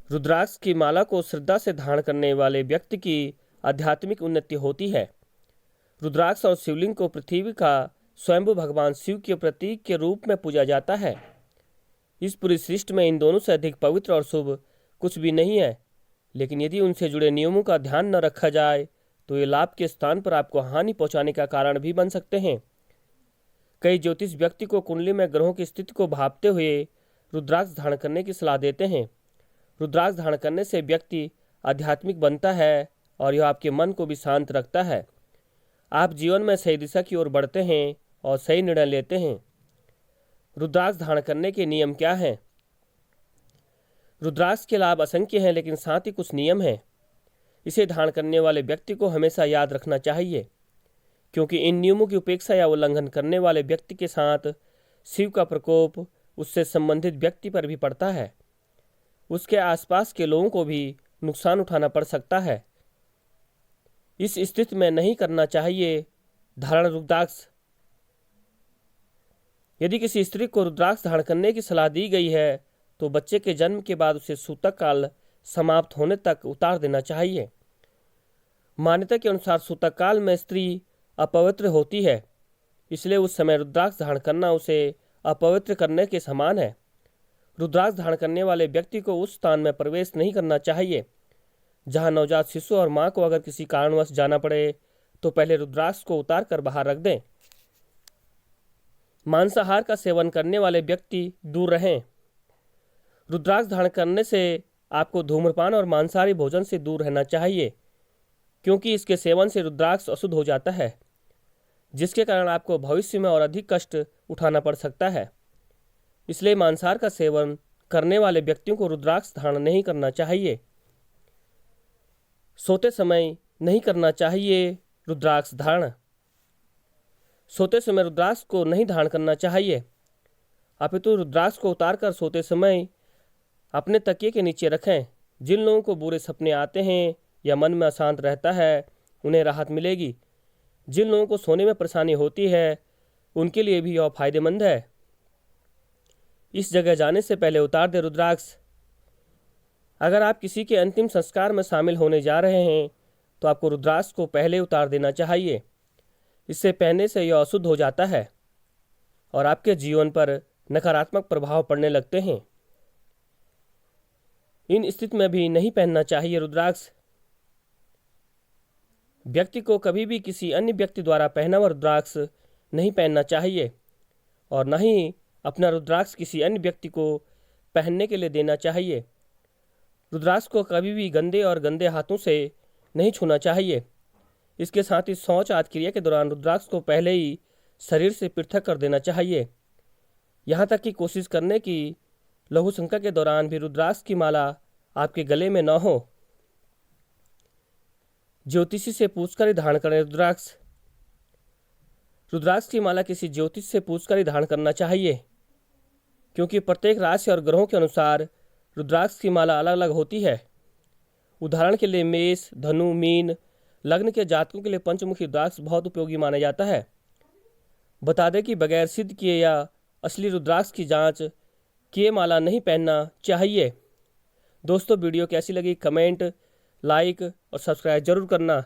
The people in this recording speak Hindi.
रुद्राक्ष की माला को श्रद्धा से धारण करने वाले व्यक्ति की आध्यात्मिक उन्नति होती है। रुद्राक्ष और शिवलिंग को पृथ्वी का स्वयंभू भगवान शिव के प्रतीक के रूप में पूजा जाता है। इस पूरी सृष्टि में इन दोनों से अधिक पवित्र और शुभ कुछ भी नहीं है, लेकिन यदि उनसे जुड़े नियमों का ध्यान न रखा जाए तो ये लाभ के स्थान पर आपको हानि पहुंचाने का कारण भी बन सकते हैं। कई ज्योतिष व्यक्ति को कुंडली में ग्रहों की स्थिति को भांपते हुए रुद्राक्ष धारण करने की सलाह देते हैं। रुद्राक्ष धारण करने से व्यक्ति आध्यात्मिक बनता है और यह आपके मन को भी शांत रखता है। आप जीवन में सही दिशा की ओर बढ़ते हैं और सही निर्णय लेते हैं। रुद्राक्ष धारण करने के नियम क्या हैं? रुद्राक्ष के लाभ असंख्य हैं, लेकिन साथ ही कुछ नियम हैं। इसे धारण करने वाले व्यक्ति को हमेशा याद रखना चाहिए, क्योंकि इन नियमों की उपेक्षा या उल्लंघन करने वाले व्यक्ति के साथ शिव का प्रकोप उससे संबंधित व्यक्ति पर भी पड़ता है। उसके आसपास के लोगों को भी नुकसान उठाना पड़ सकता है। इस स्थिति में नहीं करना चाहिए धारण रुद्राक्ष। यदि किसी स्त्री को रुद्राक्ष धारण करने की सलाह दी गई है तो बच्चे के जन्म के बाद उसे सूतक काल समाप्त होने तक उतार देना चाहिए। मान्यता के अनुसार सूतक काल में स्त्री अपवित्र होती है, इसलिए उस समय रुद्राक्ष धारण करना उसे अपवित्र करने के समान है। रुद्राक्ष धारण करने वाले व्यक्ति को उस स्थान में प्रवेश नहीं करना चाहिए जहां नवजात शिशु और मां को अगर किसी कारणवश जाना पड़े तो पहले रुद्राक्ष को उतार कर बाहर रख दें। मांसाहार का सेवन करने वाले व्यक्ति दूर रहें। रुद्राक्ष धारण करने से आपको धूम्रपान और मांसाहारी भोजन से दूर रहना चाहिए, क्योंकि इसके सेवन से रुद्राक्ष अशुद्ध हो जाता है, जिसके कारण आपको भविष्य में और अधिक कष्ट उठाना पड़ सकता है। इसलिए मांसाहार का सेवन करने वाले व्यक्तियों को रुद्राक्ष धारण नहीं करना चाहिए। सोते समय नहीं करना चाहिए रुद्राक्ष धारण। सोते समय रुद्राक्ष को नहीं धारण करना चाहिए, अपितु रुद्राक्ष को उतारकर सोते समय अपने तकिए के नीचे रखें। जिन लोगों को बुरे सपने आते हैं या मन में अशांत रहता है, उन्हें राहत मिलेगी। जिन लोगों को सोने में परेशानी होती है, उनके लिए भी यह फायदेमंद है। इस जगह जाने से पहले उतार दे रुद्राक्ष। अगर आप किसी के अंतिम संस्कार में शामिल होने जा रहे हैं तो आपको रुद्राक्ष को पहले उतार देना चाहिए। इससे पहनने से यह अशुद्ध हो जाता है और आपके जीवन पर नकारात्मक प्रभाव पड़ने लगते हैं। इन स्थिति में भी नहीं पहनना चाहिए रुद्राक्ष। व्यक्ति को कभी भी किसी अन्य व्यक्ति द्वारा पहना हुआ रुद्राक्ष नहीं पहनना चाहिए और न ही अपना रुद्राक्ष किसी अन्य व्यक्ति को पहनने के लिए देना चाहिए। रुद्राक्ष को कभी भी गंदे और गंदे हाथों से नहीं छूना चाहिए। इसके साथ ही शौच आदि क्रिया के दौरान रुद्राक्ष को पहले ही शरीर से पृथक कर देना चाहिए। यहाँ तक कि कोशिश करने की लघु शंका के दौरान भी रुद्राक्ष की माला आपके गले में न हो। ज्योतिषी से पूछकर ही धारण करें रुद्राक्ष। रुद्राक्ष की माला किसी ज्योतिष से पूछकर ही धारण करना चाहिए, क्योंकि प्रत्येक राशि और ग्रहों के अनुसार रुद्राक्ष की माला अलग अलग होती है। उदाहरण के लिए मेष, धनु, मीन लग्न के जातकों के लिए पंचमुखी रुद्राक्ष बहुत उपयोगी माना जाता है। बता दें कि बगैर सिद्ध किए या असली रुद्राक्ष की जांच किए माला नहीं पहनना चाहिए। दोस्तों, वीडियो कैसी लगी कमेंट, लाइक और सब्सक्राइब जरूर करना।